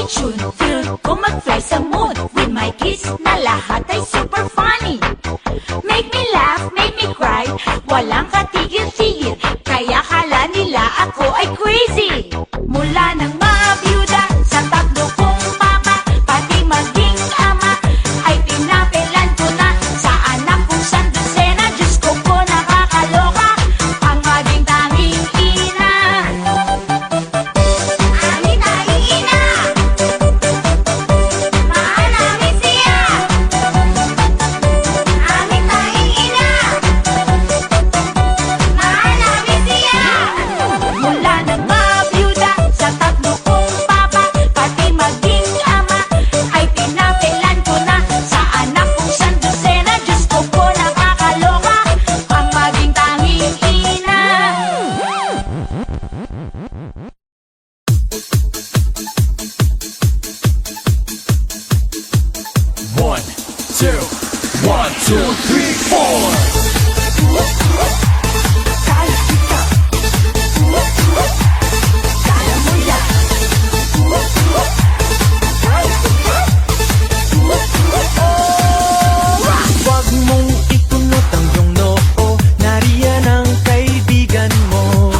attitude, feel ko mag-fly sa mood. With my kiss na lahat ay super funny. Make me laugh, make me cry, walang katigil-tigil. Kaya kala nila ako ay crazy. Mula nang mabiyuda sa tatlo kong papa, pati maging ama, ay pinapelan ko na sa anak kong sandosena. Diyos ko po nakakaloka, ang maging tanging ina. Aming tanging ina, mahal namin siya. Aming tanging ina, mahal namin siya. Mula nang mabiyuda sa tatlo kong papa, pati maging ama, ay pinapelan ko na sa anak kong sandosena. Diyos ko po nakakaloka, ang maging tanging ina. One, two, one, two, three, four. Kaya kita, kaya mo yan. Huwag mong ikunot ang iyong noo, nariyan ang kaibigan mo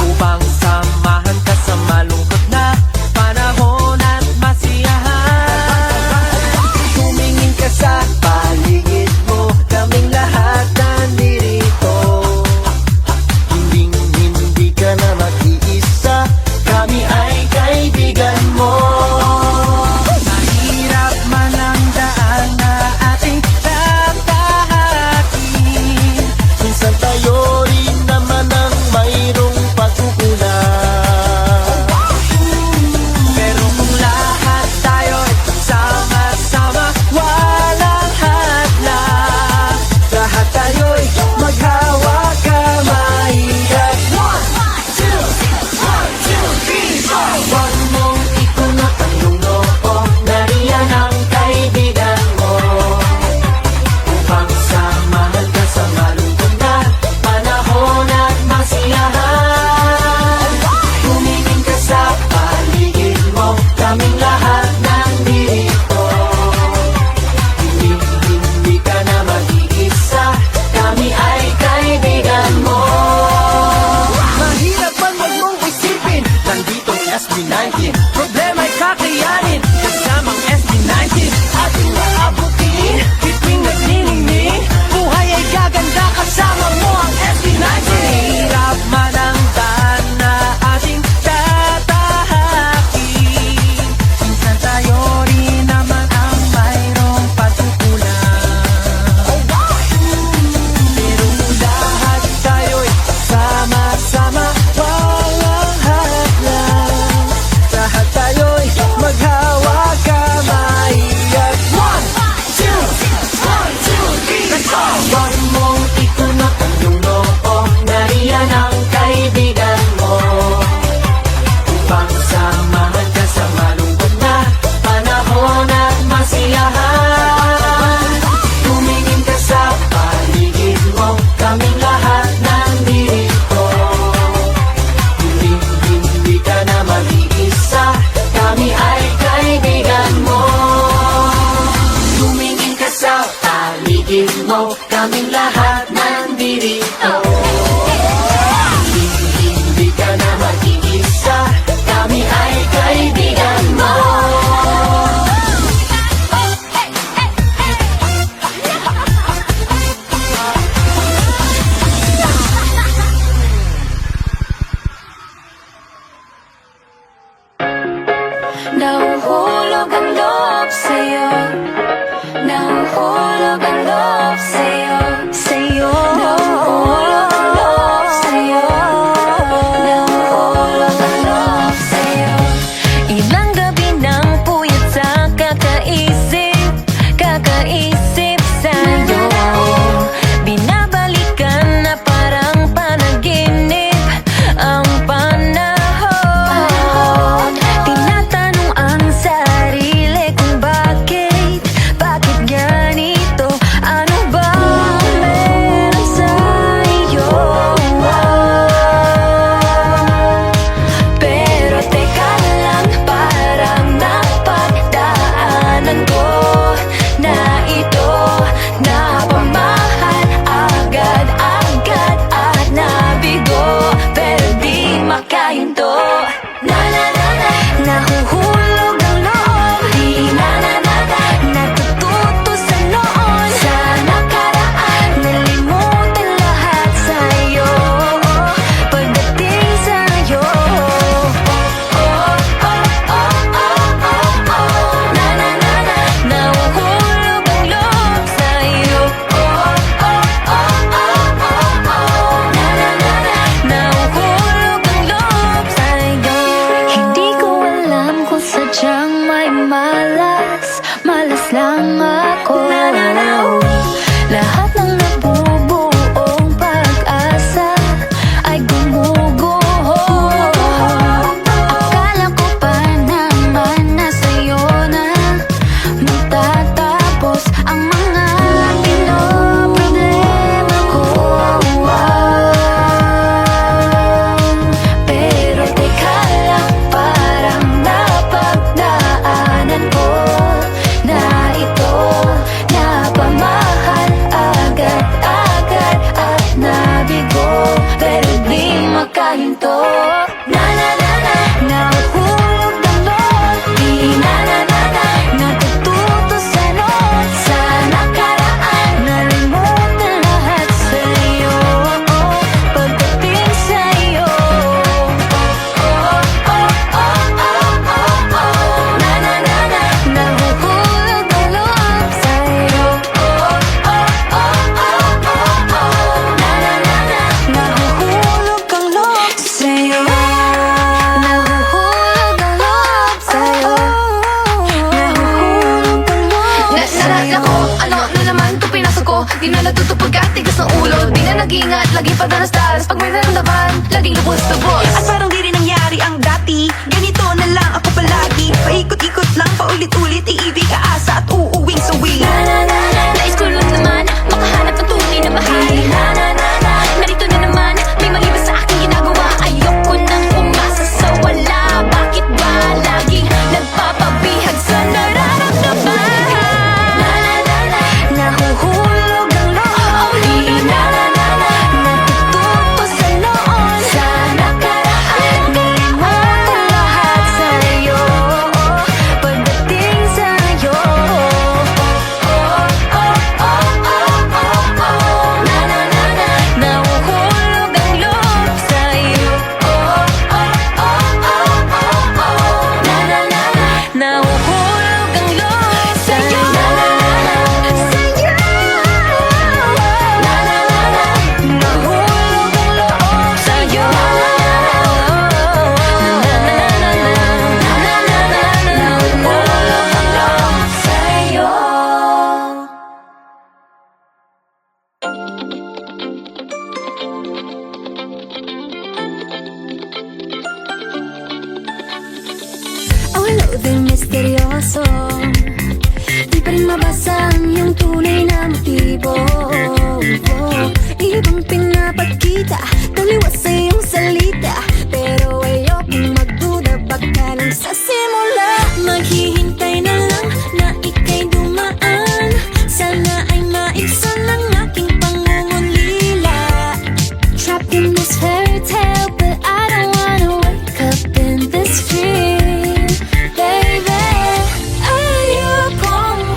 upang samahan ka sa malungkot na panahon at masiyahan. Tumingin ka sa paligid mo, kaming lahat nandito. Hindi ka na mag-iisa, kami ay kaibigan mo. Mahirap man ang daan na ating tatahakin, minsan tayo rin naman ang mayroong pagkukulang. Pero kung lahat tayo'y sama-sama, walang hadlang, lahat tayo'y maghawa kamay at huwag mong ikunot ang iyong noo, nariyan ang kaibigan mo upang samahan ka sa malungkot na panahon at masiyahan. Tumingin ka sa paligid mo, kaming lahat nandito. Hindi ka na mag-iisa, kami ay kaibigan mo. Mahirap man wag mong isipin, nandito ang SB19. Problema'y kakayanin, kasamang SB19 ating maabutin. Bituing nagniningning, buhay ay gaganda kasama mo ang SB19. Hirap man ang daan na ating tatahakin, minsan tayo rin naman ang mayroong pagkukulang. Pero kung lahat tayo'y sama-sama, walang hadlang, lahat tayo'y maghawa kamay at one, two, three, let's go! Huwag mong ikunot ang iyong noo, nariyan ang kaibigan mo upang samahan ka sa malungkot na panahon at masiyahan. Tumingin ka sa paligid mo, kaming lahat nandito. Hindi ka na mag-iisa, kami ay kaibigan mo. Tumingin ka sa paligid mo, kaming lahat nandito. Hindi ka na mag-iisa, kami ay kaibigan mo. Nahuhulog ang loob sa'yo, nahuhulog ang loob sa'yo, sa'yo. Nahuhulog ang loob sa'yo, nahuhulog ang loob sa'yo. Ilang gabi nang puyat sa kakaisip sa'yo. Binabalikan na parang panaginip ang panahon. Tinatanong ang sarili kung bakit ganito Di na natuto pagkatigas ng ulo. Di na nag-ingat, lagi pa danas-danas. Pag may naramdaman, laging lubos-lubos. At parang di rin nangyari ang dati. Ganito na lang ako palagi. Paikot-ikot lang, paulit-ulit. Iibig, aasa at uuwing suwi. Nais ko lang naman makahanap ng tunay na mahal. Narito na naman, may mali ba sa aking ginagawa? Ayoko nang umasa sa wala. Bakit ba laging nagpapabihag sa nararamdaman? Nahuhulog ang loob. Di na natututo sa noon. Sa nakaraan, kalimutan lahat sa'yo. Pagdating sa'yo, nahuhulog ang loob sa'yo. Nahuhulog ang loob sa'yo. Nahulog ang loob sa'yo. Nahulog ang loob sa'yo. Ang loading misteryoso, di pa rin mabasa ang iyong tunay na motibo. Ibang pinapakita, taliwas sa iyong salita. Pero ayokong magduda, baka lang sa simula. Maghihintay na lang na ika'y dumaan. Sana ay maibsan ang aking pangungulila. Trapped in this fairy tale, but I don't wanna wake up in this dream, baby. Ayokong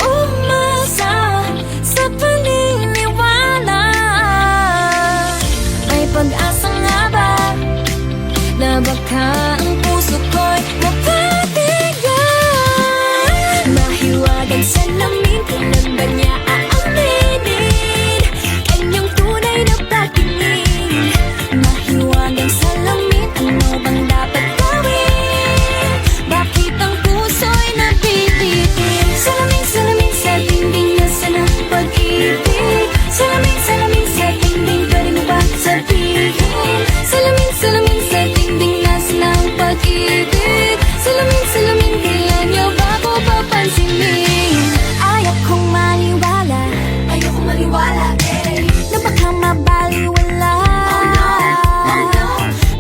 umasa sa paniniwala. May pag-asa nga ba na baka ang puso ko'y mapabigyan? Mahiwagang salamin, kailan ba niya aaminin? Kanyang tunay na pagtingin. Mahiwagang salamin, ano bang dapat gawin? Bakit ang puso'y napipitin? Salamin, salamin sa dingding, nasa ng pag-ibig. Salamin, salamin sa dingding, pwede mo ba sabihin? Salamin, salamin sa dingding, nasa ng pag-ibig. Salamin, salamin, kailan niyo ba ako papansinin? Ayokong maniwala, na baka mabaliwala.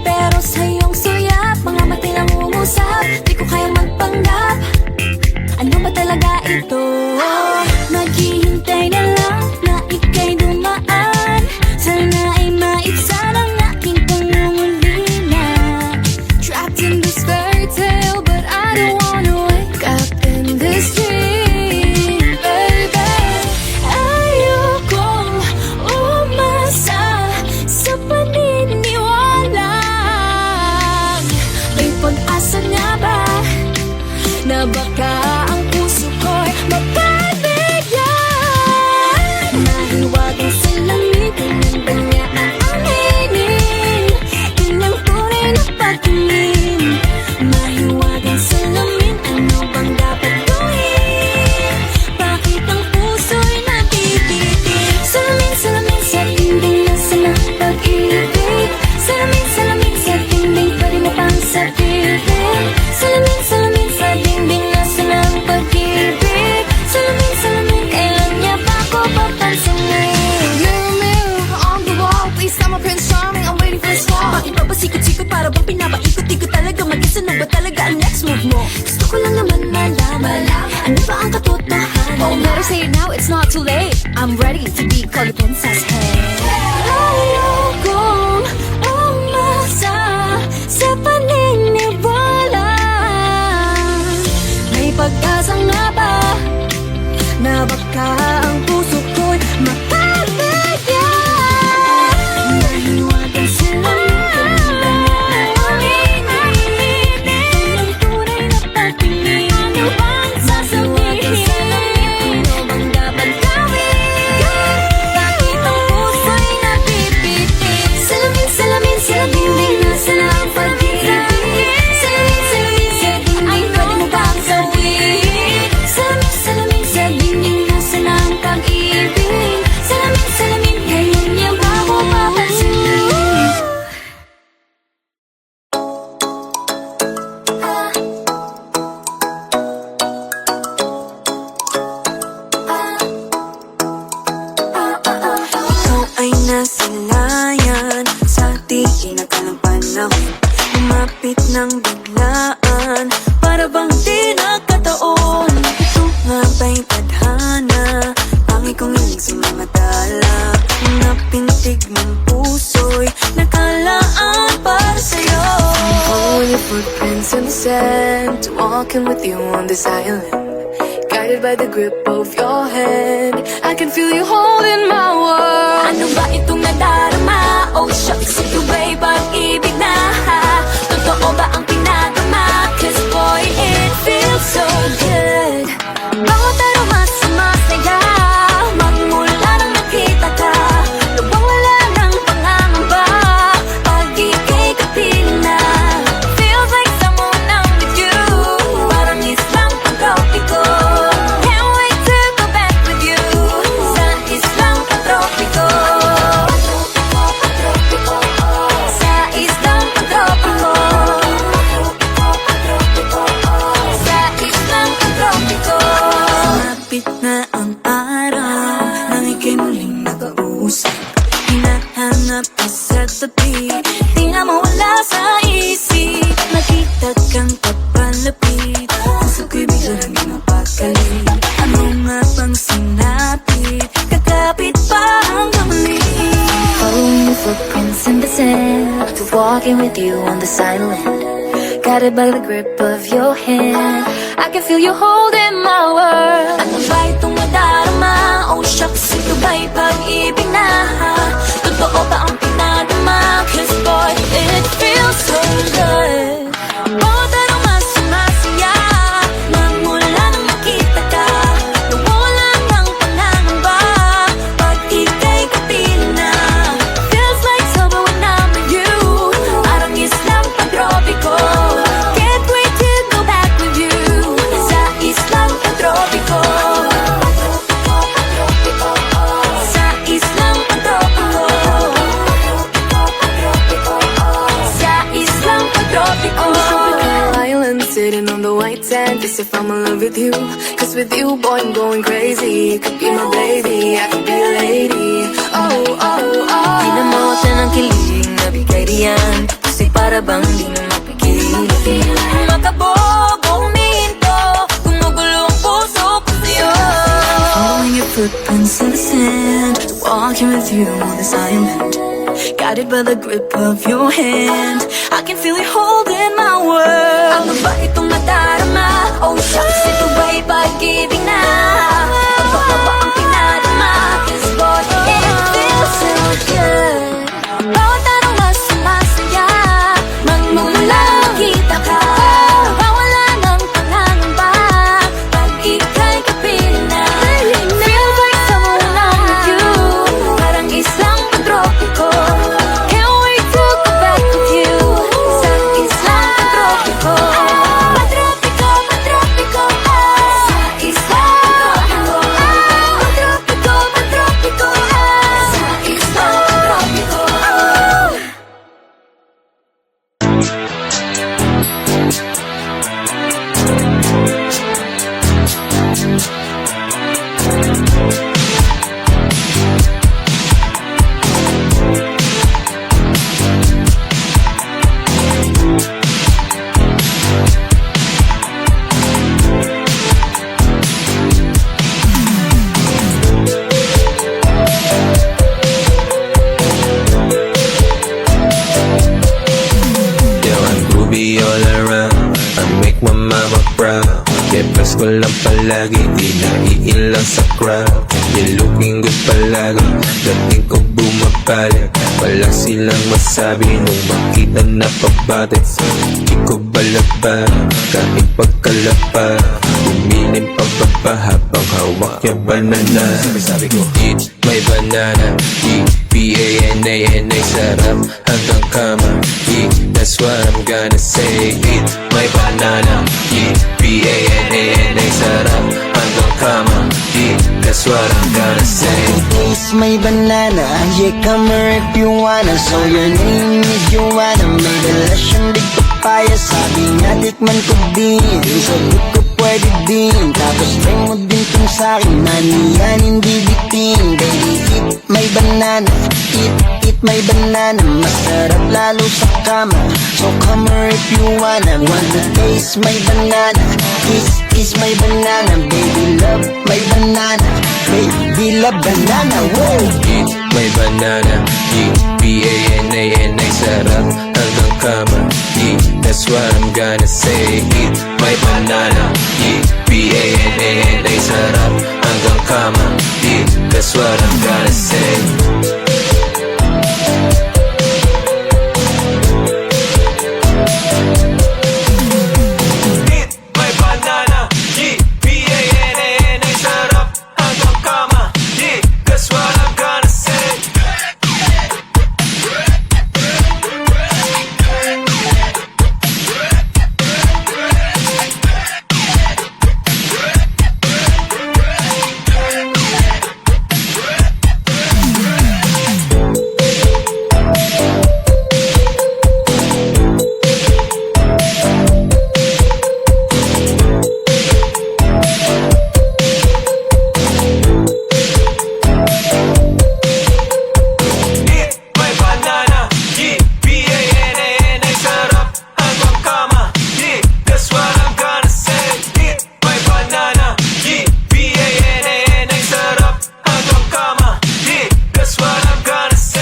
Pero sa iyong suyap, mga mati lang umusap. Di ko kayang magpanggap. Ano ba talaga ito? Maghihintay na lang na ika'y dumaan. Sana ay maibsan ang aking pangungulila. Trapped in this fairy tale, but I don't wanna wake up in this dream, baby. Ayokong umasa sa paniniwala. May pag-asa nga ba na baka ang puso ko'y mapabigyan? Mahiwagang salamin, kailan ba niya aaminin? Kanyang tunay na pagtingin. Mahiwagang salamin, ano bang dapat gawin? Bakit ang puso'y napipitin? Salamin, salamin sa dingding, nasa ng pag-ibig. Salamin, salamin sa dingding, pwede mo pang sabihin. Salamin, salamin sa dingding, nasa ng pag-ibig. Salamin, salamin, kailan niya pa ako papansinin? Mirror, mirror on the wall, please tell my Prince Charming I'm waiting for this fall. Bakit ba sikot-sikot para bang pinapaikot-ikot talaga? Mag-isa na ba talaga ang next move mo? Gusto ko lang naman malaman, ano ba ang katotohanan? Oh, better say it now, it's not too late. I'm ready to be called a princess, hey. Ayokong umasa sa paniniwala. May pag-asa nga ba na baka ang puso ko'y mapabigyan? Mahiwagang salamin, kailan ba niya aaminin? Kanyang tunay na pagtingin. Ano bang sasabihin? Ano bang dapat gawin? Bakit ang Lumapit ng biglaan, para bang di nagkataon. Ito nga ba'y tadhana, pangit kong ilig sa mga tala. Napintig ng puso'y nakalaan para sa'yo. Following your footprints in the sand, walking with you on this island, guided by the grip of your hand. I can feel you holding my world. Ano ba itong nadarama? Oh shucks, ito ba'y pag-ibig na? Totoo ba ang pinagama? Cause boy, it feels so good. Bawat aroma sumasaya, magmula nang nakita ka. Lubang wala ng pangangamba, pag ika'y kapiling na. Feels like someone I'm with you, parang islang pagtropiko. Can't wait to go back with you, sa islang pagtropiko. Sa islang pagtropiko. Sa islang pagtropiko. Sumapit na ang araw, nang ika'y muling nag-uusap. Hinahanap ka sa tabi, di nga mawala sa isip. Nakita kang papalapit, puso ko'y biglang napakalit. Ano nga bang sinapit, kakapit pa hanggang muli. Following your footprints in the sand, to walking with you on this island, guided by the grip of your hand. I can feel you holding my world. Ano ba itong nadarama? Oh shucks, ito ba'y pag-ibig na? Totoo ba ang pinadama? Cause boy, it feels so good. Bawat aroma sumasaya, magmula nang nakita ka. Nawala ng pangangamba, pag ika'y kapiling na. Feels like summer when I'm with you, parang islang pagtropiko. Can't wait to go back with you, sa islang pagtropiko. Sa islang pagtropiko. Sa islang pagtropiko. Island sitting on the white sand, as if I'm in love with you. Cause with you, boy, I'm going crazy. You could be my baby, I could be a lady. Oh, oh, oh. Di na mawala ng kilig na bigay diyan, kasi para bang di na mapigil. Makabog o huminto, gumugulo ang puso ko sa'yo. Following your footprints in the sand, walking with you on this island, guided by the grip of your hand. I can feel you holding my world. Ano ba itong nadarama? Oh shucks, ito ba'y pag-ibig na? Totoo ba ang pinadama? Cause boy, it feels so good. Bawat aroma sumasaya, magmula nakita ka. Bawala ng pangangamba, pag ika'y kapiling na. Feels like someone I'm with you, parang islang pagtropiko. Can't wait to go back with you, sa islang pagtropiko. Pagtropiko, pagtropiko, sa islang pagtropiko. Pagtropiko, pagtropiko, sa islang pagtropiko. Yo, I'm groovy all around, I make my mama proud. Kepas ko lang palagi, di naiilang sa crowd. You're looking good palagi, dating ko bumabalik. Wala silang masabi nung makita na pabatik. Di ko balaba, kahit pagkalapa. Umilim pababa habang hawak yung banana. Sabi ko, eat my banana, E-B-A-N-A-N-A. Sarap hanggang kama, that's what I'm gonna say. Eat my banana, E-B-A-N-A-N-A. Sarap hanggang kama, that's what I'm gonna say. Taste my banana, yeah, come here if you wanna. So your name is Joanna, may relasyon di papaya. Sabi nga tikman ko din, so di ko pwede pwede din. Tapos try mo din kung sa'kin, mani yan hindi bitin. Baby, eat my banana, eat my banana. Masarap lalo sa kama, so come here if you wanna. Want to taste my banana, kiss my banana. Baby, love my banana, baby, love banana. Whoa! Eat my banana, eat B-A-N-A-N-A. Sarap hanggang kama, eat, that's what I'm gonna say. Eat my banana, eat B-A-N-A-N-A. Sarap hanggang kama, eat, that's what I'm gonna say. Eat my banana, eat B-A-N-A-N-A. Sarap hanggang kama, eat, that's what I'm gonna say. Eat my banana, eat B-A-N-A-N-A. Sarap hanggang kama, eat, that's what I'm gonna say. Eat my banana, eat B-A-N-A-N-A. Sarap hanggang kama, eat, that's what I'm gonna say.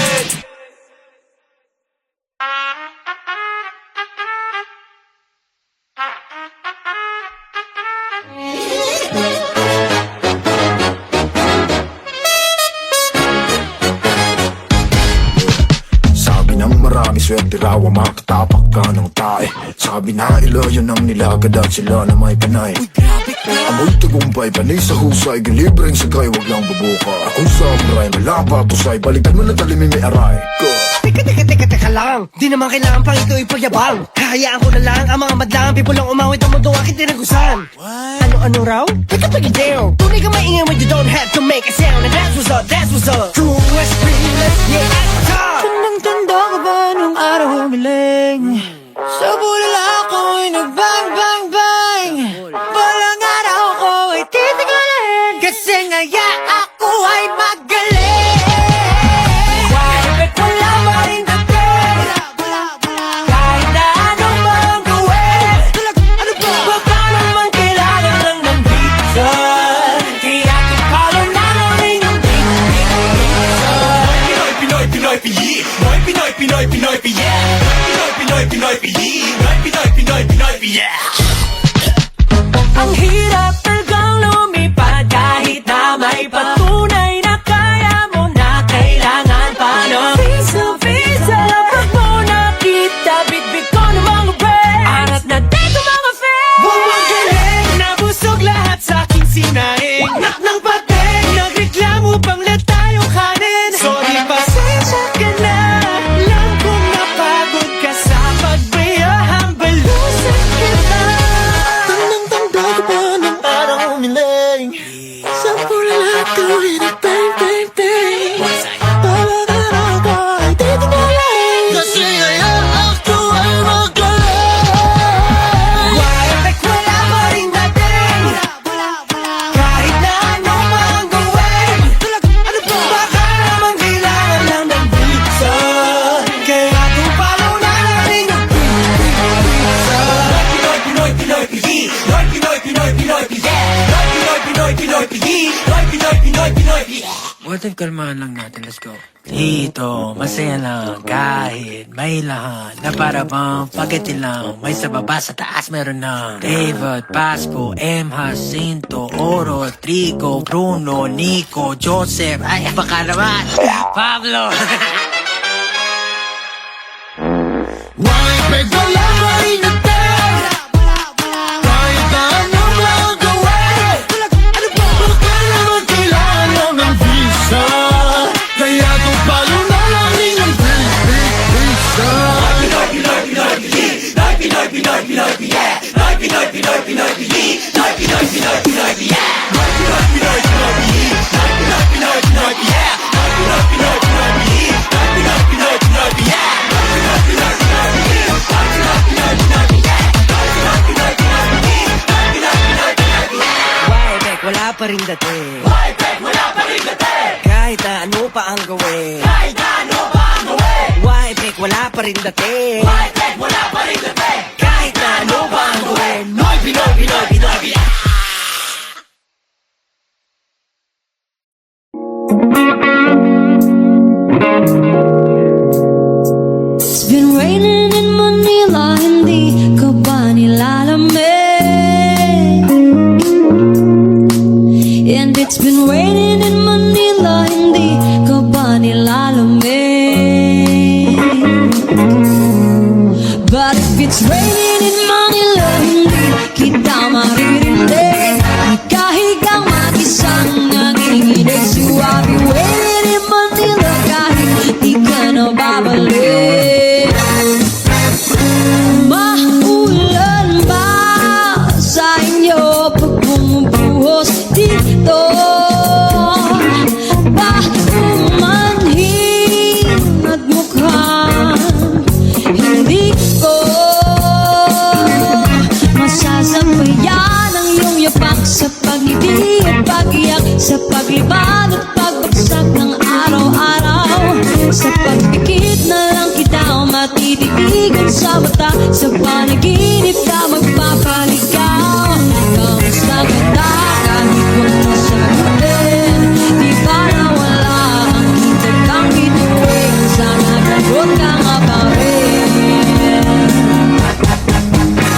Sabi ng marami, swerte raw ang makatapak ka ng tae. Sabi na ilan ang nilagad at sila na may panay. Amoy tagumpay, panay sa husay, gilibreng sagay, wag lang bubuka. Ako sa amray, malapa pusay, balikan mo na talimim may aray. Go! Teka lang, di naman kailangan pang ito ipagyabang. Hahayaan ko na lang ang mga madlang pipulang umawit ang mundo aking tinagusan. Ano raw? Teka down. Tunay ka maingay when you don't have to make a sound. And that's what's up. True SP, let's get at the top. Tandang-tanda ka ba nung araw humiling? Sa bulala ako'y nagbang bang bang. Walang araw ko'y titigalin, kasi ngaya ako ay magaling. Kahit wala pa rin dating, kahit na anong mang gawin, wag ka naman kailangan lang ng reason. Kaya kipalo na lang inyong Pinoy, Pinoy, Pinoy, Pinoy, Pinoy, Pinoy, yeah. Pinoy, Pinoy, Pinoy, Pinoy, Pinoy, Pinoy, yeah. Ang hirap talagang lumipad kahit na may patunay na kaya mo na kailangan pa ng visa. Pag mo nakita, bitbit ko ng mga bread. Angat na dito mga fans. Bumagaling, nabusog lahat sa aking sinaing. Nak ng pating, nagreklamo pang lahat tayong kanin. Sorry, pasensya ka na. Alam kong napagod ka sa pagbayahang balusan kita. Tandang-tanda ko pa ng araw umiling. Sa bulala ko'y nagbang bang bang. Walang araw ko'y titigalin, kasi ngayon ako ay magaling. Kahit wala pa rin dating, kahit na ano mang gawin, baka naman kailangan lang ng reason. Kaya tupalo na lang yung Pinoy, Pinoy, Pinoy, Pinoy, Pinoy, Pinoy, yeah. Pinoy, Pinoy, Pinoy, Pinoy, Pinoy, Pinoy, Pinoy, yeah. What if kalmahan lang natin, let's go. Dito, masaya lang kahit may lahat na para bang pagkati lang. May sa baba, sa taas meron ng David, Pasco, M. Jacinto, Oro, Trigo, Bruno, Nico, Joseph, ay baka naman, Pablo. Kahit wala pa rin dating, kahit na anong lang gawin, baka naman kailangan lang ng visa. Kaya tupalo na lang inyong visa. Pinoy, Pinoy, Pinoy, Pinoy, Pinoy, Pinoy, Pinoy, yeah. Pinoy, Pinoy, Pinoy, Pinoy, Pinoy, Pinoy, Pinoy, Pinoy, yeah. Pinoy, Pinoy, Pinoy, Pinoy, Pinoy, Pinoy, yeah. Pinoy, Pinoy, Pinoy, Pinoy, Pinoy, Pinoy, yeah. Pinoy, Pinoy, Pinoy, pa rin dating. Why pek, wala pa rin dating. Kahit na ano pa ang gawin. Kahit na ano pa ang gawin. Why pek, wala pa rin dating. Why pek, wala pa rin dating. Kahit na ano pa ang gawin. Noy, Pinoy, Pinoy, Pinoy, Pinoy. It's been raining in Manila, hindi ka ba nilalamig? And it's been raining in Manila, hindi ka ba nilalamig? But if it's raining in Manila, hindi kita maririnig. Ikahigang mag-isang nanginginig. So I'll be waiting in Manila kahit di ka na babalik. Maulan ba sa inyo pag bumubuhos dito? Ba umanhin at mukhang hindi ko masasabayan ang iyong yapak sa pag-ibig at pag-iyak, sa paglibad at pagbagsak ng araw-araw, sa pagpikit na lang kita matititigan sa mata, sa panaginip ka magpapaligaw. Kamusta ka na kahit huwag mo sagutin? Di ba nawala ang kitag kang bituin? Sana gagot ka nga pa rin.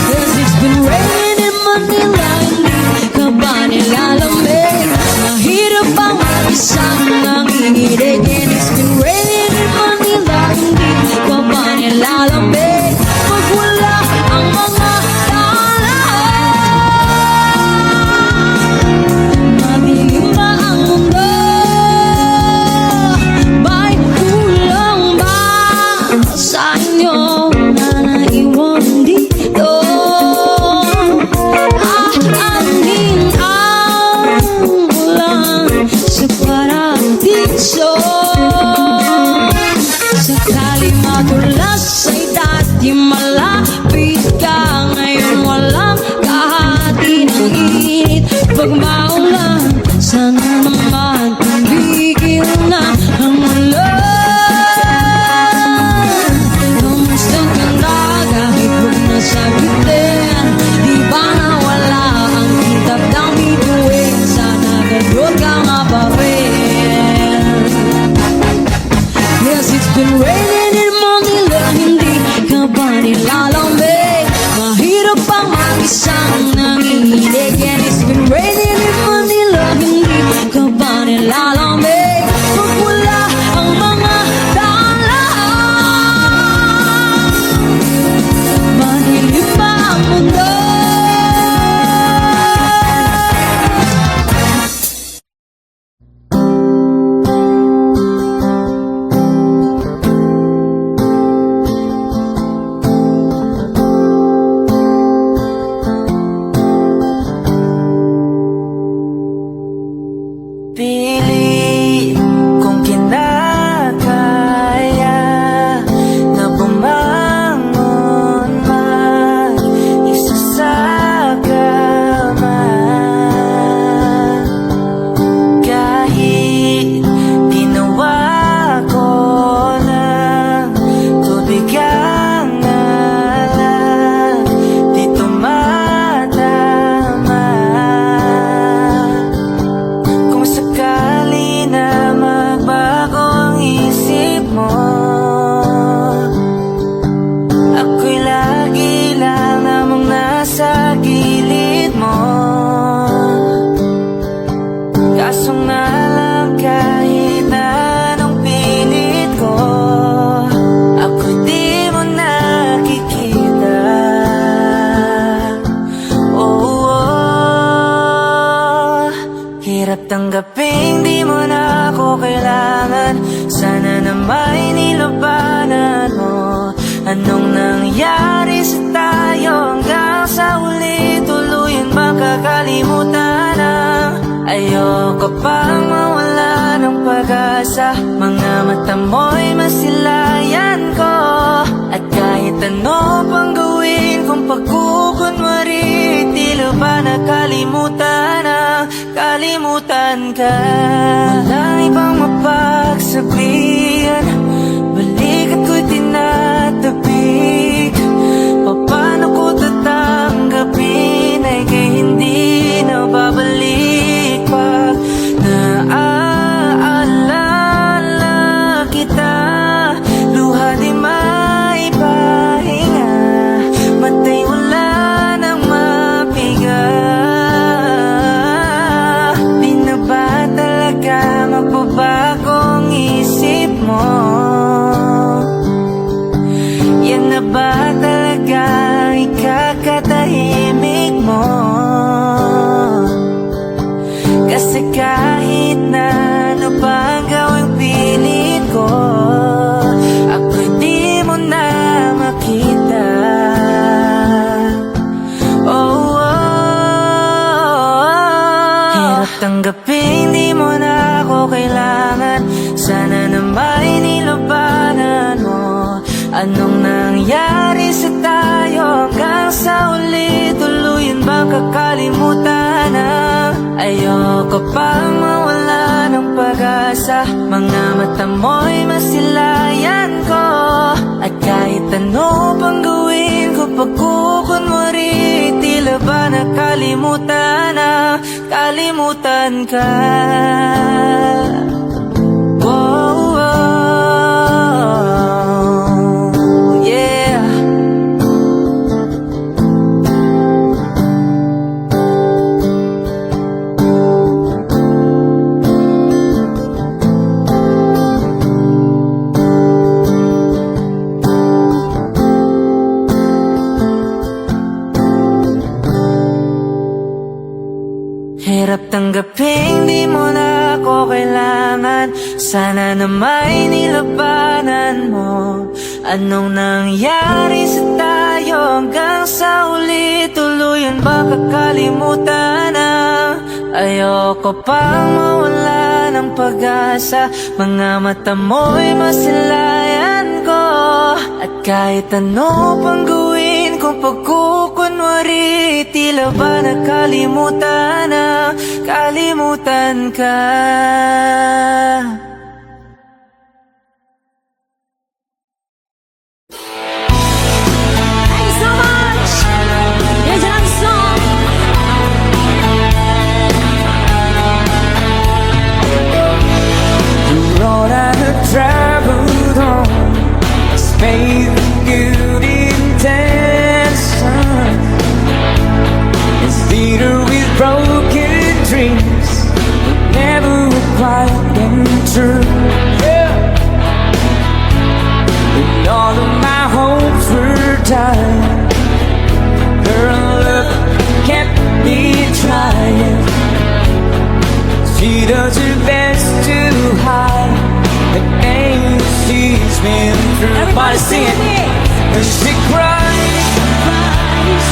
Cause it's been raining in Manila, hindi ka ba nilalamig? Mahirap ang mag-isang nanginginig. And it's been raining in Manila, hindi ka ba nilalamig? Pag wala ang mga tala, madilim ba ang mundo? May kulang ba sa inyo na naiwan dito? Angin ang ulan sa paradiso. Sakali madulas ay dati malapit ka, ngayon walang kahati ng init. Pag maulan, sana naman tumigil na ang ulan. Kamusta ka na kahit huwag na sagutin? Di ba nawala ang kitab ng bituin? Sana gagot ka nga pa rin. Yes, it's been raining in Manila, hindi ka ba nilalamig? Mahirap ang mag-isang nanginginig. And it's been raining in Manila, hindi ka ba nilalamig? Pag wala ang mga tala, madilim ba ang mundo? Pili kung kinakaya na bumangon man isa sa kama, kahit ginawa ko ng tubig ang alam, di tumatama. Kung sakali na magbago ang isip mo, ako'y lagi lang namang nasa gilid mo. Kaso nga lang kahit na anong pilit ko, ako'y di mo nakikita. Hirap tanggaping di mo na ako kailangan. Sana na may nilabanan mo. Anong nangyari sa tayo hanggang sa huli? Tuluyan ba kakalimutan na? Ayoko pang mawala ng pag-asa. Mga mata mo'y masilayan ko. At kahit ano pang gawin kung pagkukunwari, tila ba nakalimutan na? Kalimutan kalimutan ka. Walang ibang mapagsabihan, balik at ko'y tinatabik. Paano ko tatanggapin ay kay hindi na babalik pag naaalala kita. Luha di maipahinga, matay wala nang mapiga. Di na ba talaga magbabago ang isip mo? Yan na ba talaga ikakatahimik mo? Kasi kahit na ano pa ang gawing pilit ko, ako'y di mo na makita. Oh, hirap tanggapin, di mo na ako kailangan. Sana na may nilabanan mo. Anong nangyari sa tayo hanggang sa uli? Tuluyan bang kakalimutan na? Ayoko pang mawala ng pag-asa. Mga mata mo'y masilayan ko. At kahit ano pang gawin ko, pagkukunwari, tila ba nakalimutan na? Kalimutan ka. Whoa, yeah. Hirap tanggapin, di mo na ako kailangan. Sana na may nilabanan mo. Anong nangyari sa tayo hanggang sa uli? Tuluyan ba kakalimutan na? Ayoko pang mawala ng pag-asa. Mga mata mo'y masilayan ko. At kahit ano pang gawin kung pagkukunwari, tila ba nakalimutan na? Kalimutan ka. Thanks so much! Here's another song. The road I have traveled on is paved with good intention. It's littered with broken dreams that never quite been true. And all of my hopes were dying. Her love kept me trying. She does her best to hide the pain she's been through. Everybody sing it. And she cries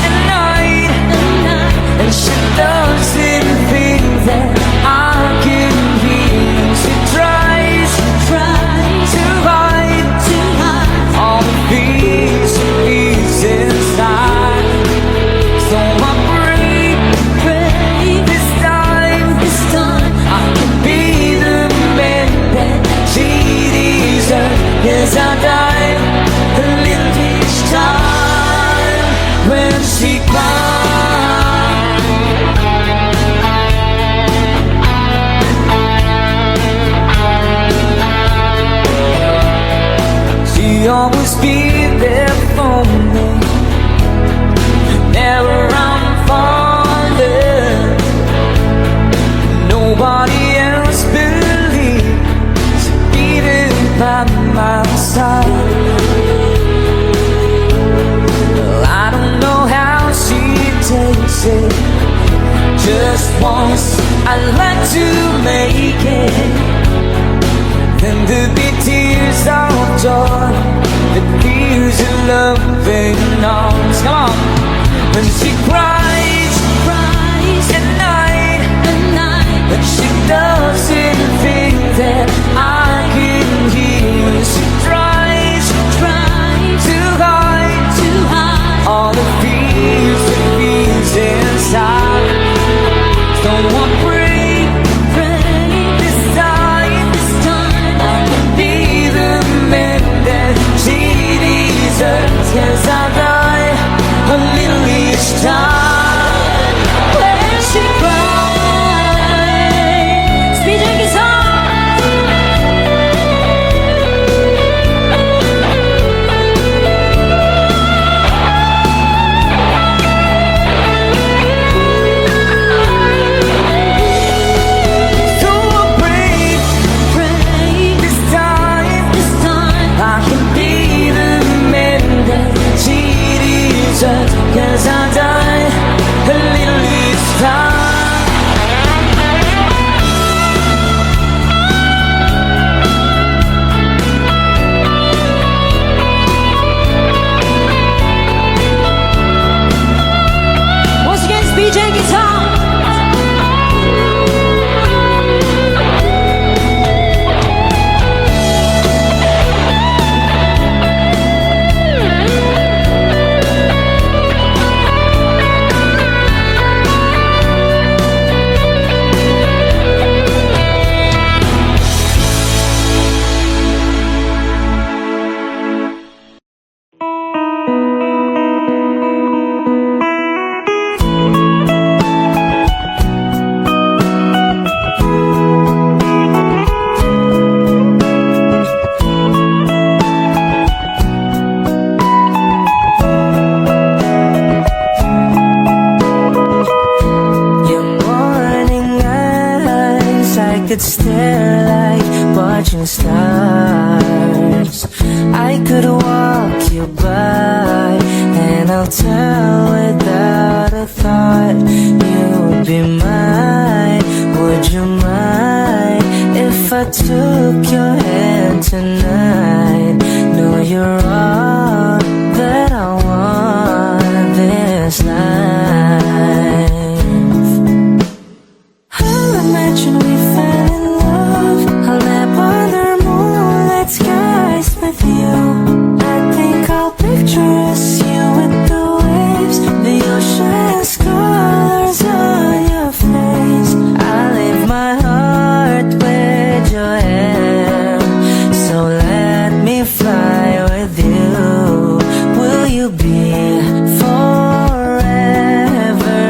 at night, and she doesn't think that I can hear. She tries to hide all the fears she feels inside. So I pray this time I can be the man that she deserves. Yes, I die a little each time when she cries. She always be there for me whenever I'm falling. Nobody else believes she'd be there by my side. Well, I don't know how she takes it. Just once I'd like to make it. Then there'd be tears of joy, the tears of love and arms. Come on. When she cries at night, but she doesn't think that I can hear. She tries to hide all the fears that feels inside. So I pray die a little each time. Once again, it's BJ Guitar. Could stare like watching stars. I could walk you by, and I'll tell without a thought. You would be mine. Would you mind if I took your hand tonight? No, you're all that I want this life. I'll imagine we fell in love. I'll map other moonlit skies with you. I think I'll picture us, you with the waves, the ocean's colors on your face. I leave my heart with your hair, so let me fly with you. Will you be forever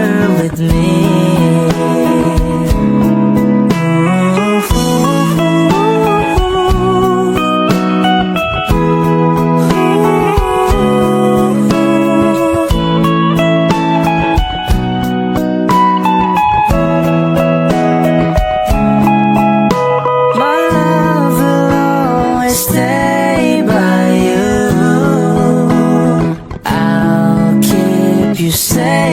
with me?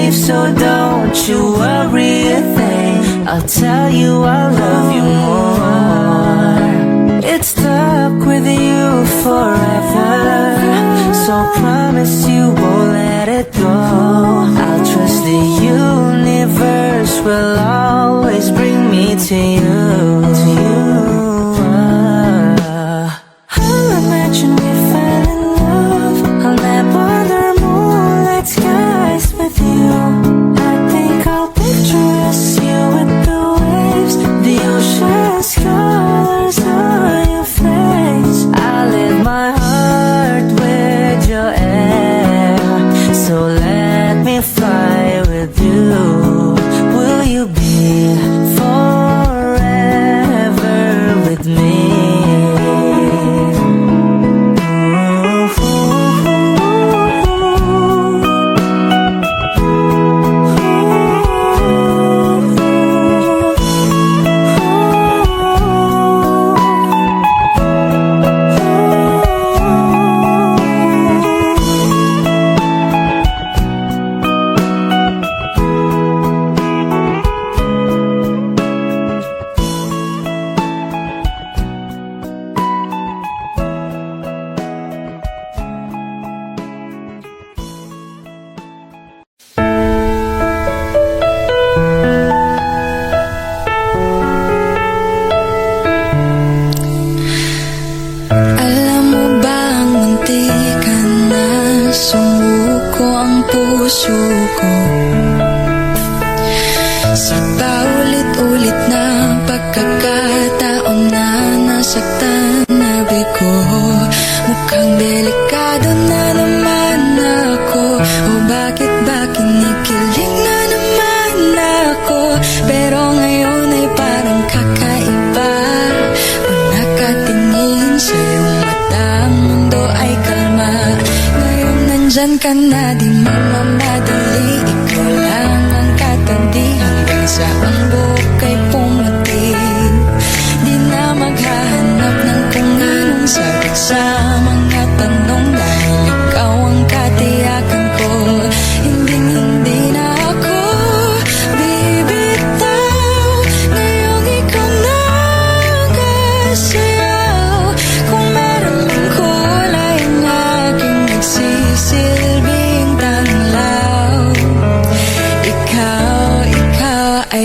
So don't you worry a thing. I'll tell you I love you more. It's stuck with you forever, so promise you won't let it go. I'll trust the universe will always bring me to you. I'll imagine we fell in love. I'll map other moonlit skies with you. I think I'll picture us, you with the waves, the ocean's colors on your face. I leave my heart with your air, so let me fly with you. Will you be forever with me? Alam mo ba ang muntikan na sumuko ang puso ko? Sa paulit-ulit na pagkakataon na nasaktan na bigo, mukhang delikado na naman ako. O bakit ba kinikilig na naman ako? Pero ngayon ay parang kakaiba. Pag nakatingin sa iyong mata, ang mundo ay kalma. Ngayon nandyan ka na, di mamamadali. Ikaw lang ang katandi hanggang sa ang buhok ay pumati. Di na maghahanap ng kung anong sagot sa mga tanong, dahil ikaw ang katiyakan ko. Hindi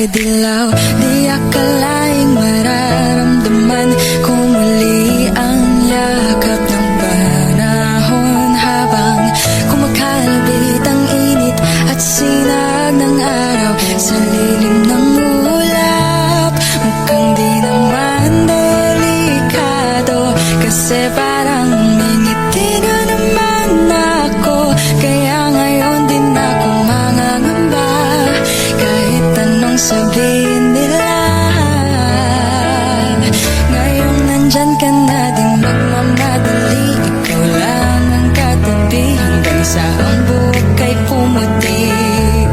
ay dilaw. Di akalaing mararamdaman ko muli ang yakap ng panahon, habang kumakalabit ang init at sinag ng araw sa lilim ng ulap. Mukhang di naman delikado, kasi parang may ngiti na naman ako. Kaya ngayon din ako mangangamba, kahit anong sabihin nila. Ngayong nandyan ka na, di magmamadali. Ikaw lang ang katabi hanggang sa ang buhok ay pumutik.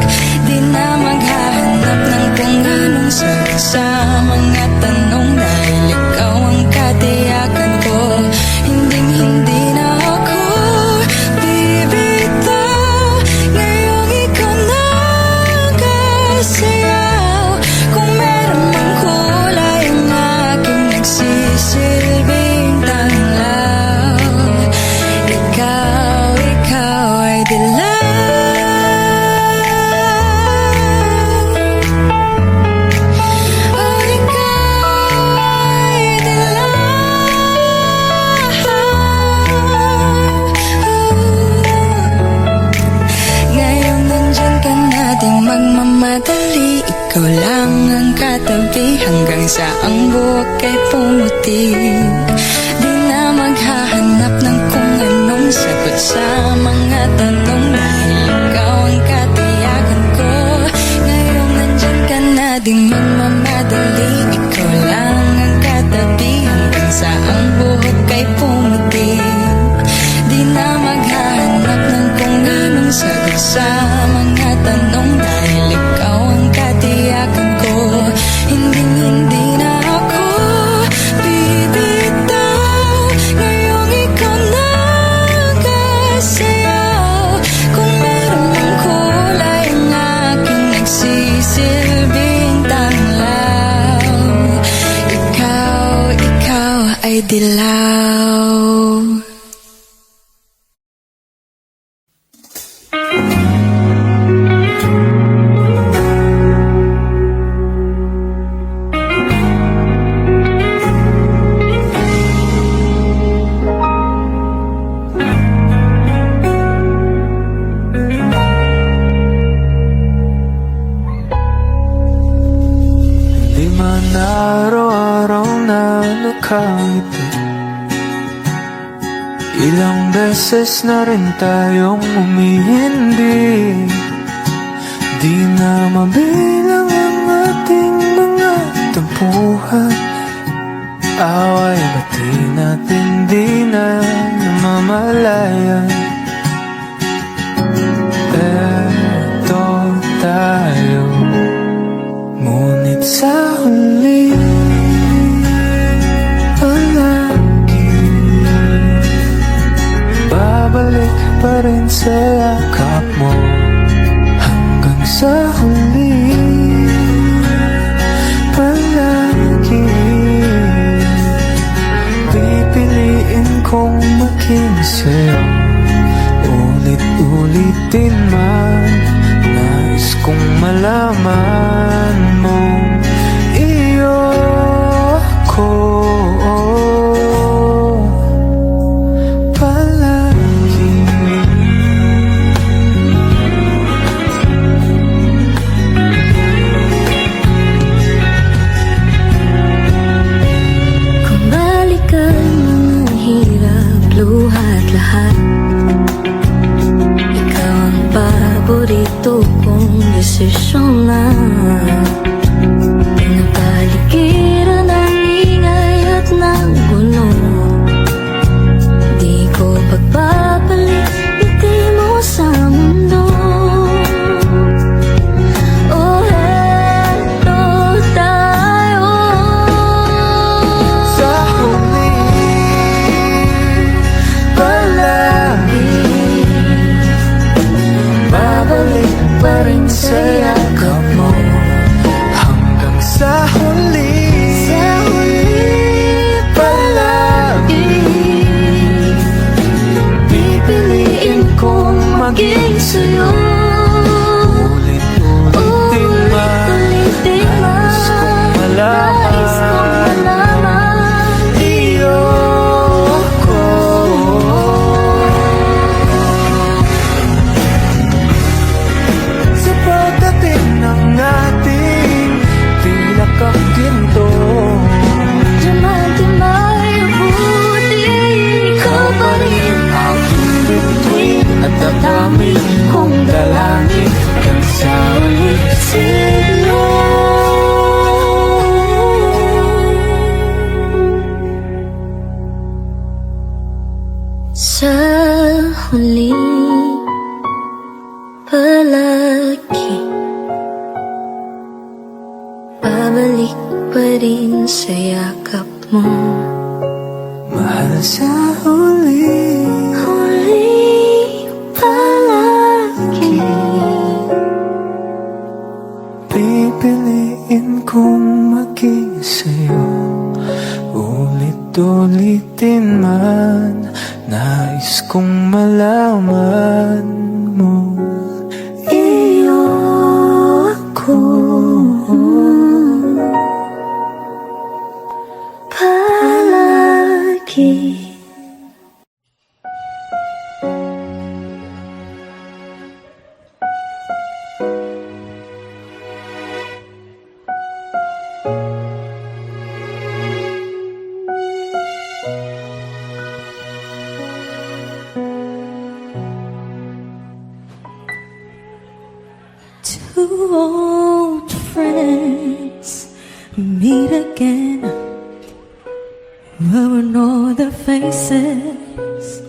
Di na maghahanap ng kung anong sagot sa mga tanong, dahil ikaw ang katiyakan ko. Hinding-hindi na ako bibitaw. Ngayong ikaw na kasayaw. Kung meron mang kulay ang aking nagsisilbing tanglaw, ikaw ay dilaw. Oh, ikaw ay dilaw. Ngayong nandyan ka na, di magmamadali. Ikaw lang ang katabi hanggang sa ang buhok ay pumutik. Di na maghahanap ng kung anong sagot sa mga tanong, dahil ikaw ang katiyakan ko. Ngayong nandyan ka na, di magmamadali. Ikaw lang ang katabi hanggang sa ang buhok ay pumutik. Di na maghahanap ng kung anong sagot sa mga tanong, dahil ikaw ang katiyakan ko. Hindi na ako bibitaw. Ngayong ikaw na kasayaw. Kung meron mang kulay ang aking nagsisilbing tanglaw, ikaw ay dilaw. Di man araw-araw na nakangiti, ilang beses na rin tayong umihindi. Di na mabilang ang ating mga tampuhan. Away bati natin di na namamalayan. Eto tayo, ngunit sa huli palagi babalik pa rin sa yakap mo. Hanggang sa huli palagi pipiliin kong makinig sa'yo. Ulit-ulitin man, nais kong malaman mo iyo ko palagi. Kung balikan ang hirap, luha at lahat, ikaw ang paborito kong desisyon na. Pinapaligiran ng ingay at ng gulo, di ko pagpapalit ngiti mo sa mundo. Oh, eto tayo. Sa huli palagi babalik pa rin sa yakap mo. Hanggang sa huli palagi rin sa yakap mo. Mahal sa huli, Huli palagi. pipiliin kong maging sa'yo. Ulit-ulitin man, nais kong malaman mo. Iyo ako palagi. Two old friends meet again, we'll know their faces,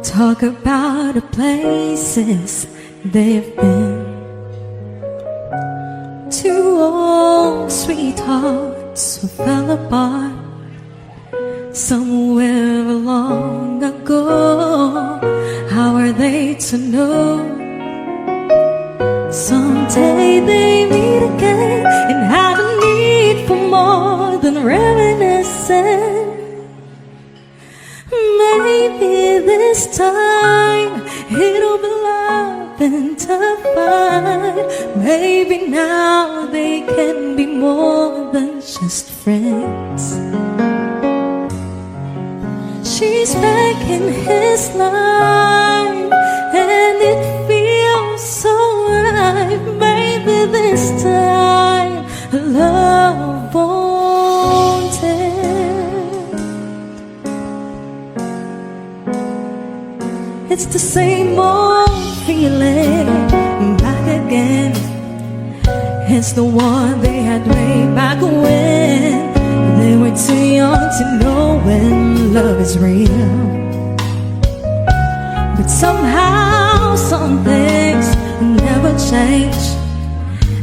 talk about the places they've been. Two old sweethearts who fell apart somewhere long ago. How are they to know? Someday they meet again and have a need for more than reminiscing. Maybe this time it'll be love and divine. Maybe now they can be more than just friends. She's back in his life and it feels so right. Maybe this time love won't end. It's the same old feeling back again. It's the one they had way back when they were too young to know when love is real. But somehow some things never change,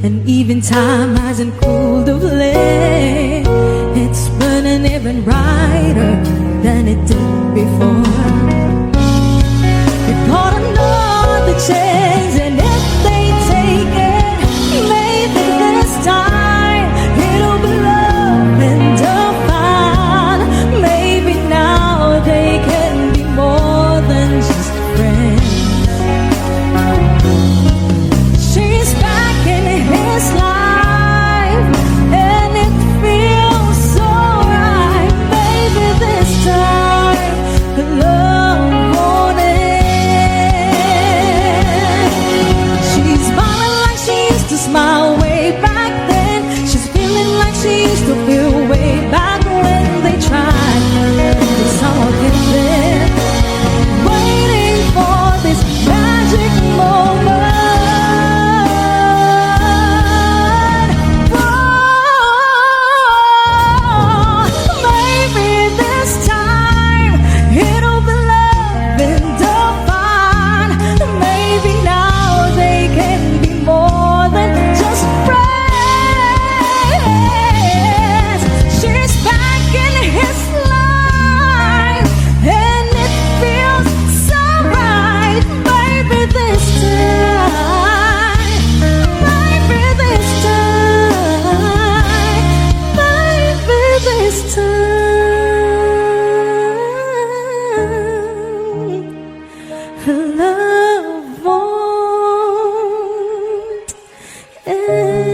and even time hasn't cooled of late. It's burning even brighter than it did before. You got another chance, and if they take it, maybe this time it'll be love and divine. Maybe now they can be more than just friends. She's back in his life and it feels so right. Maybe this time love won't end. She's smiling like she used to smile way back then. She's feeling like she used to feel way back when they tried to someone get there. Waiting for this magic moment. Maybe this time it'll be love and divine. Maybe now they can be more than just friends. She's back in his life and it feels so right. Maybe this time, maybe this time, maybe this time love won't end.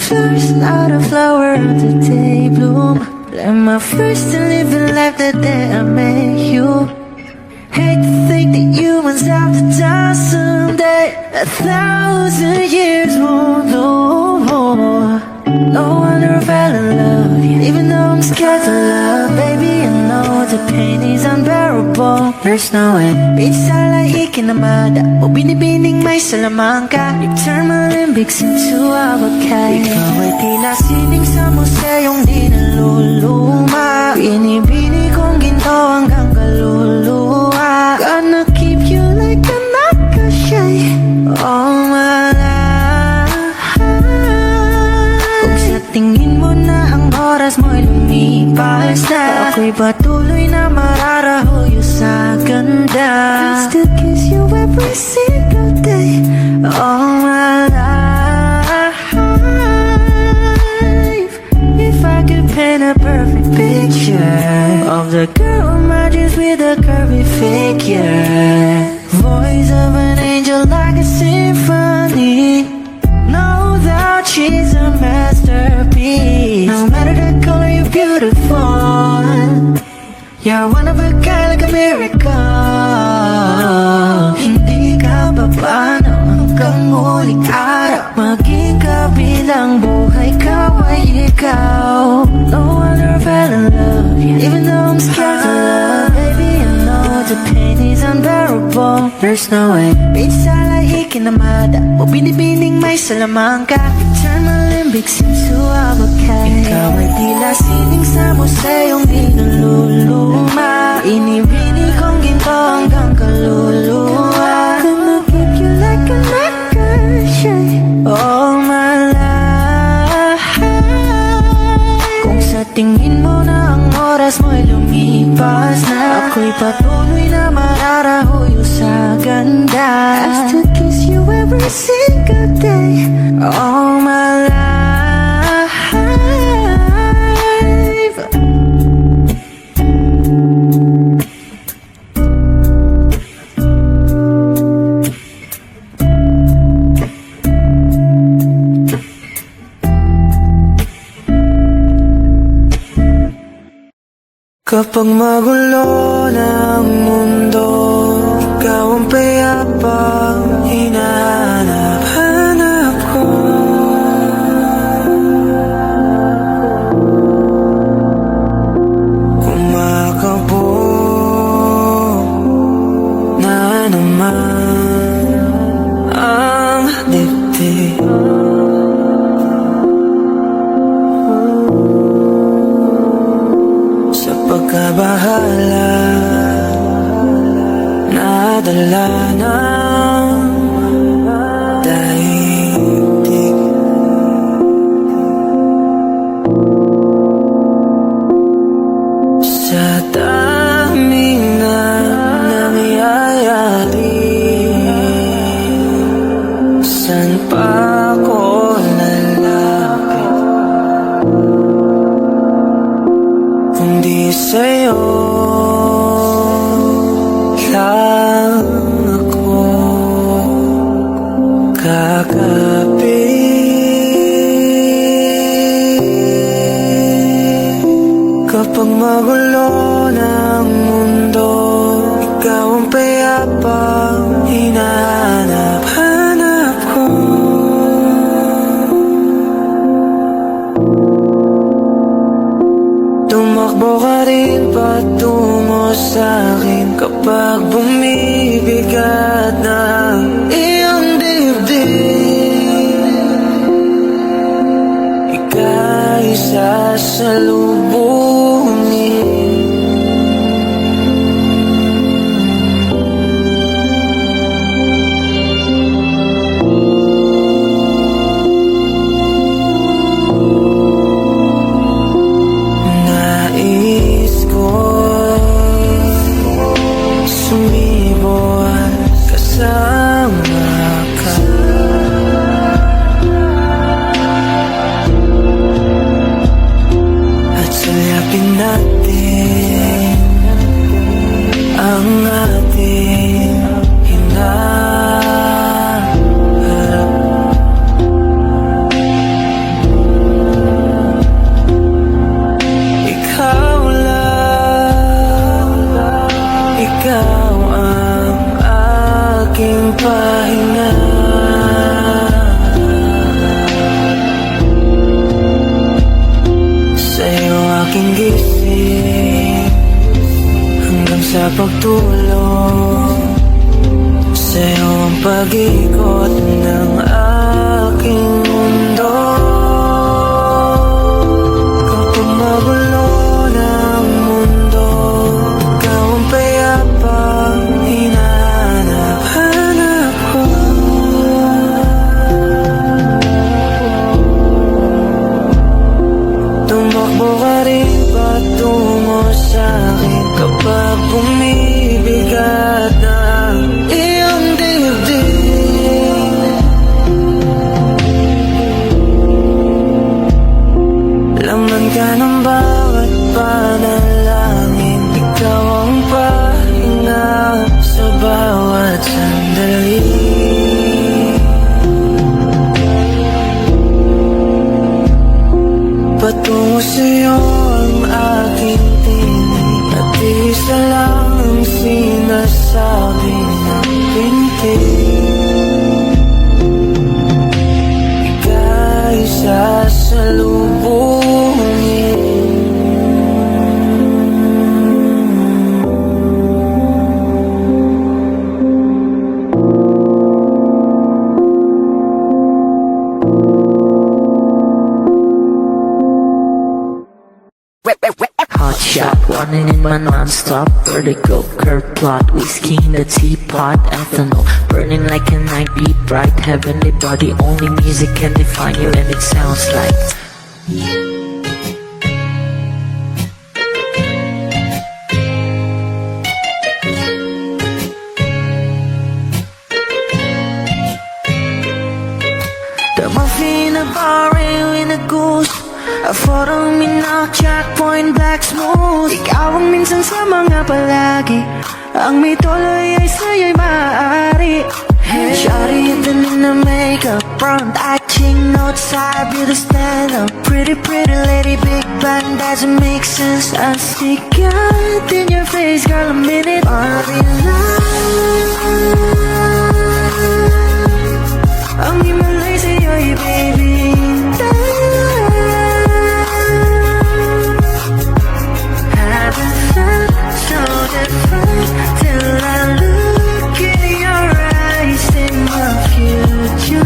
First not a flower of the day bloom. Like my first to live a life the day I met you. Hate to think that you must have to die someday. 1,000 years won't know. No wonder I fell in love, even though I'm scared to love. the pain is unbearable. There's no end. Pinsala ikinamada o binibining may salamangka. You turn my limbics into avocado. Ikaw ay tila sining sa museyong di naluluma. Binibini kong ginto hanggang kaluluwa. Gonna keep you like a nakashay all my life. Kung sa tingin mo na ang oras mo'y lumipas na, ako'y patuloy na mararahuyo sa ganda. I still kiss you every single day all my life. If I could paint a perfect picture of the girl on my dreams with a curvy figure, voice of an angel like a symphony, no doubt she's a masterpiece. No matter the color, you're beautiful. You're one of a kind, like a miracle. Hindi ka paano hanggang huling araw. Maging kabilang buhay ka ay ikaw. No wonder I fell in love, even though I'm scared to love. Baby, I know the pain is unbearable. There's no way. Pinsala ikinamada o binibining may salamangka. Turn my limbics into avocado. Ikaw ay tila sining sa museyong di naluluma. Inibini kong ginto hanggang kaluluwa. Gonna keep you like a nakashay all my life. Kung sa tingin mo na ang oras mo'y lumipas na, ako'y patuloy na mararahuyo sa ganda. I still kiss you every single day all my life. Kapag magulo ng mundo, ikaw ang payapang hinahanap-hanap ko. Kumakabog na naman ang dibdib. Pagkabahala, nadala ng daigdig. Sa daming na nangyayari, saan pa ako lalapit kundi sa'yo lang ako kakapit. Kapag magulo ng mundo, ikaw ang payapang hinahanap-hanap ko. Tumakbo ka rin patungo sa'kin kapag bumibigat na iyong dibdib. Ika'y sasalubungin. sa pagtulong sa'yo ang pag-ikot ng aking mundo. Kapag magulo ng mundo, ikaw ang payapang hinahanap ko. Tumakbo ka rin patungo sa'kin kapag bumibigat ang iyong dibdib. Laman ka ng bawat panalangin, ikaw ang pahinga sa bawat sandali. Patungo sa'yo ang aking tinig, at isa lang ang sinasabi ng pintig. Ika'y Hot shot, running in my non-stop vertigo, curve plot, whiskey in the teapot, ethanol, burning like a night beat, bright heavenly body, only music can define you and it sounds like the muffin, a bar, in a goose, a photo, mina, checkpoint, black smooth. Ikaw ang minsan sa mga palagi, ang may tuloy ay sa'yo'y maaari. Shawty, ito na makeup, front eye, ching, notes, I be the stand-up. Pretty, pretty lady, big bang, doesn't make sense. I see God in your face, girl, a minute, party life. Ang himalay sa'yo'y baby, haven't felt so different till I look in your eyes, in my future.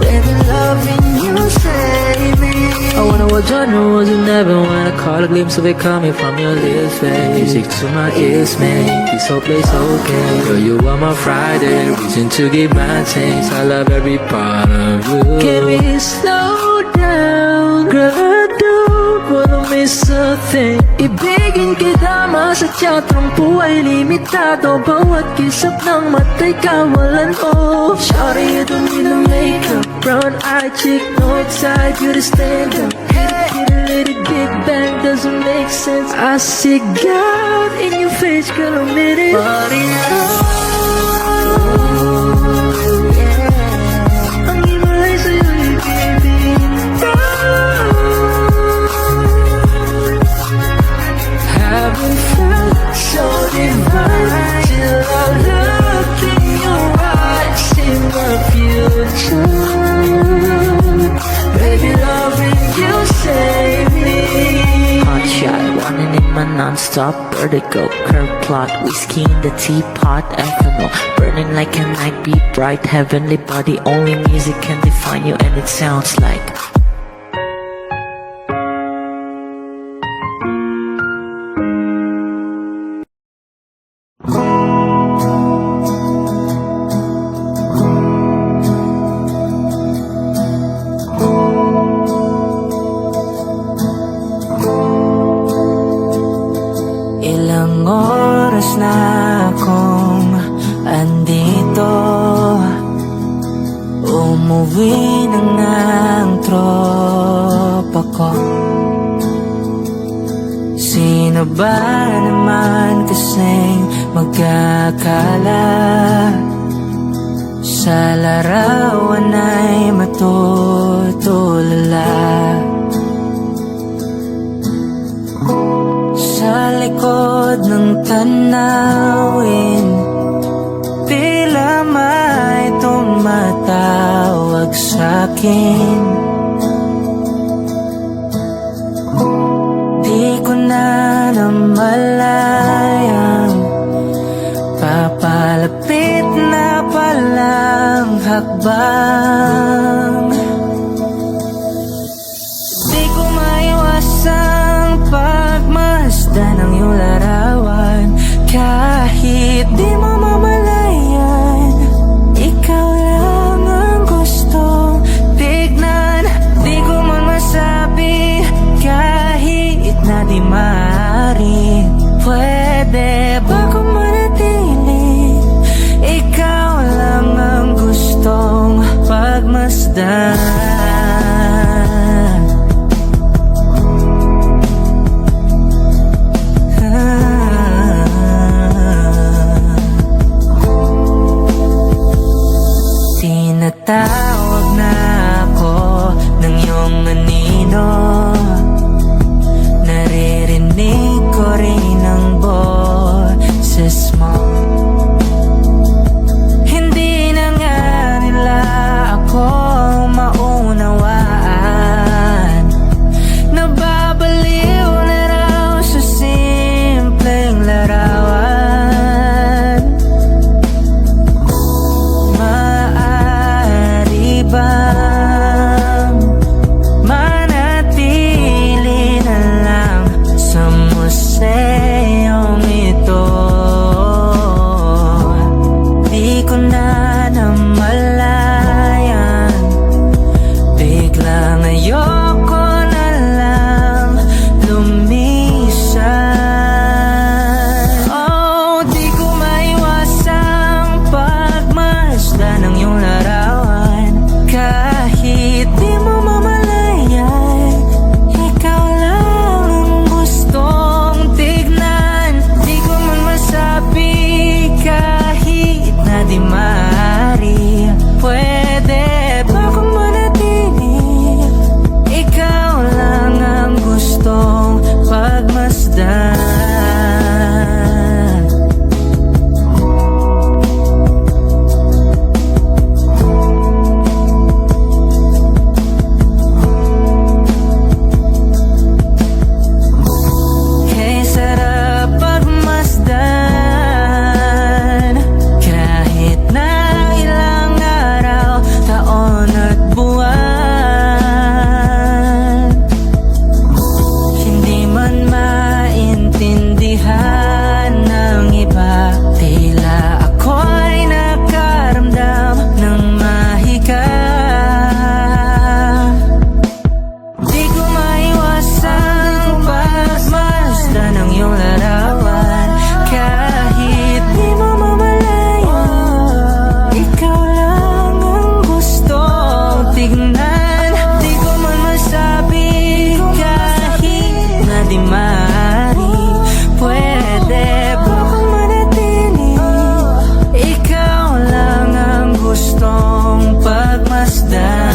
Baby, loving you save me. I wonder what genre was you never when I caught a glimpse of it coming from your lips, babe. Music to my ears, man, this whole place okay. Girl, you are my Friday, reason to give my thanks. I love every part of you. Can we slow down, girl, I don't wanna miss a thing. Ibigin kita, masadya, trangpo ay limitado. Bawat kisap ng mata'y kawalan ko. Shawty, you don't need no makeup, brown eye, chick, north side, you the stand-up. Hit a little big bang, doesn't make sense. I see God in your face, girl, a minute. Body yeah. Ang himalay sa'yo'y baby, haven't felt so divine till I look in your eyes, in my future. Baby, loving you save me. Hot shot, running in my non-stop vertigo, curve plot, whiskey in the teapot, ethanol, burning like a night beat, bright heavenly body, only music can define you and it sounds like ilang oras na akong andito. Umuwi na nga ang tropa ko. Sino ba naman kasing magkakala sa larawan ay matutulala? Sa likod ng tanawin, tila may tumatawag sa'kin. Di ko na namalayan hakbang. Di ko maiwasang pagmasdan ng iyong larawan. Kahit di mo mamalayan, ikaw lang ang gustong tignan. Di ko man masabi kahit na di maaari. Pwede ba kung manatili? Ikaw lang ang gustong pagmasdan. Tinatawag na ako ng iyong anino. Naririnig ko rin ang boses mo. Hindi na nga nila ako maunawaan. Nababaliw na raw sa simpleng larawan. Maaari bang manatili na lang sa museyong ito? Di ko na namalayan, biglang ayoko na lang lumisan. Oh, di ko maiwasang pagmasdan ng iyong larawan. Kahit di mo mamalayan, ikaw lang ang gustong tignan. Di ko man masabi kahit na di maaari. Pwede ba kung manatili? Ikaw lang ang gustong pagmasdan. Kay sarap pagmasdan. Kahit na ilang araw, taon at buwan. Hindi man maintindihan ng iba, tila ako'y nakaramdam ng mahika. Di ko maiwasang pagmasdan ng iyong larawan. Kahit di mo mamalayan, ikaw lang ang gustong tignan. Di ko man masabi kahit na di maaari. Pwede ba kung manatili? Ikaw lang ang gustong pagmasdan.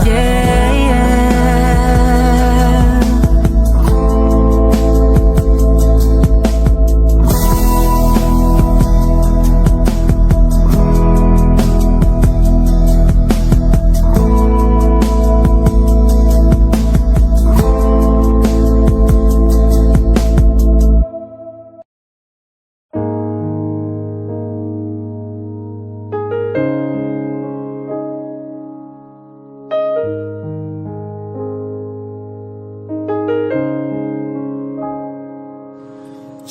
Yeah, yeah.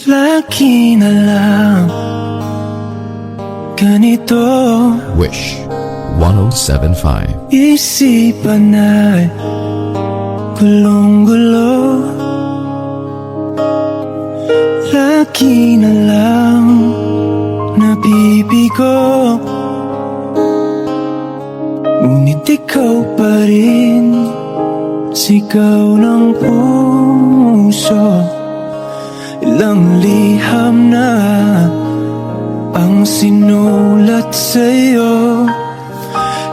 Lagi na lang ganito. Wish 1075. Isipan ay gulong-gulo. Lagi na lang nabibigo. Ngunit ikaw pa rin, sigaw ng puso. Ilang liham na ang sinulat sa'yo.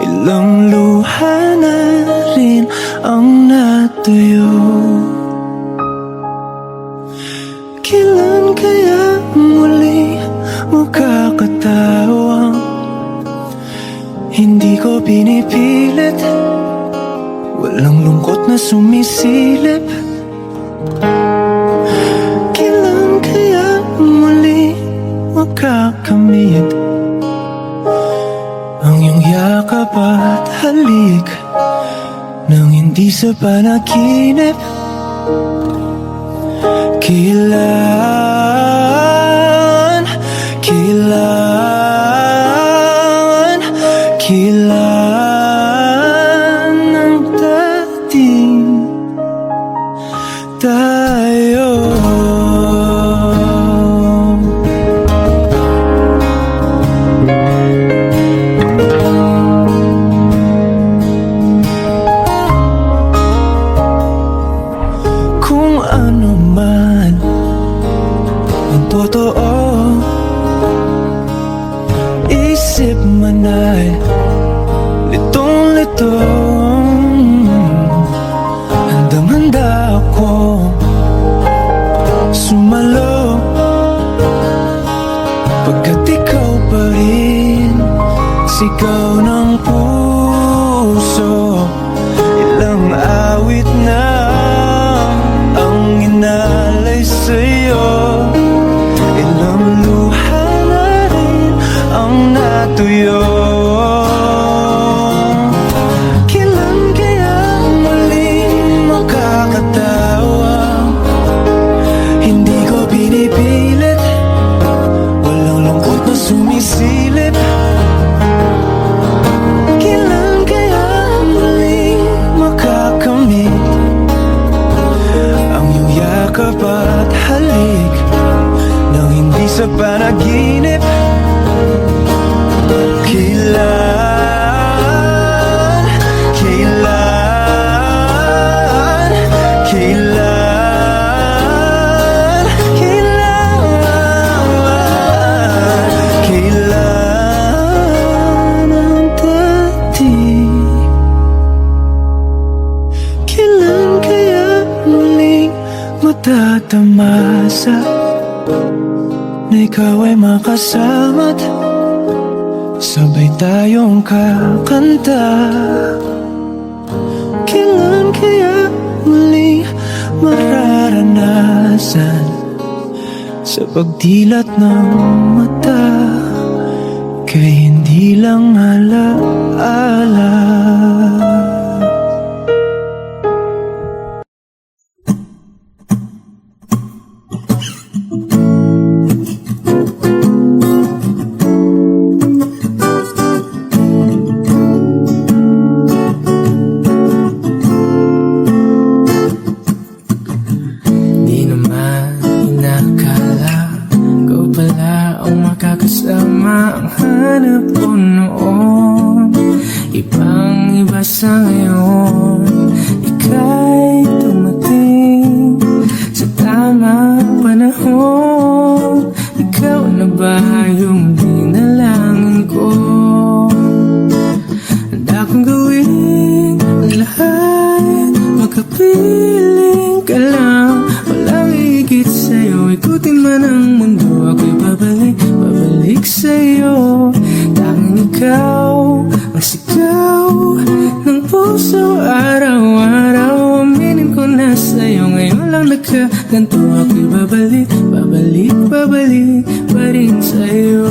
Ilang luha na rin ang natuyo. Kailan kaya muli mo kakatawang hindi ko pinipilit? Walang lungkot na sumisilip. Kailan kaya makakamit ang iyong yakap at halik nang hindi sa panaginip. Kailangan ng dating tayo. Kung ano man ang totoo, isip man ay litong-lito. Handang-handa ako sumalo, pagkat ikaw pa rin sigaw ng puso. Ilang awit na ang inalay sa'yo, ilang luha na rin ang natuyo. Kailan kaya muling makakatawa? Hindi ko pinipilit, walang lungkot na sumisilip. Kailan kaya muling makakamit ang iyong yakap at halik nang hindi sa panaginip. Kailan ang dating? Kailan kaya muling matatamasa na ikaw ay makasama't sabay tayong kakanta? Kailan kaya muling mararanasan sa pagdilat ng mata kay hindi lang alaala? Di naman inakala ikaw pala ang makakasama ang hanap ko noon. Ibang-iba sa ngayon, ika'y dumating sa tamang panahon. Ikaw na ba yung dinalangin ko? Handa kong gawin ang lahat, makapiling ka lang. Walang higit sa'yo, ikutin man ang mundo, ako'y babalik sa'yo. Tanging ikaw ang sigaw ng puso araw-araw. Aminin ko na sa'yo, ngayon lang nagkaganto, ako'y babalik pa rin sa'yo.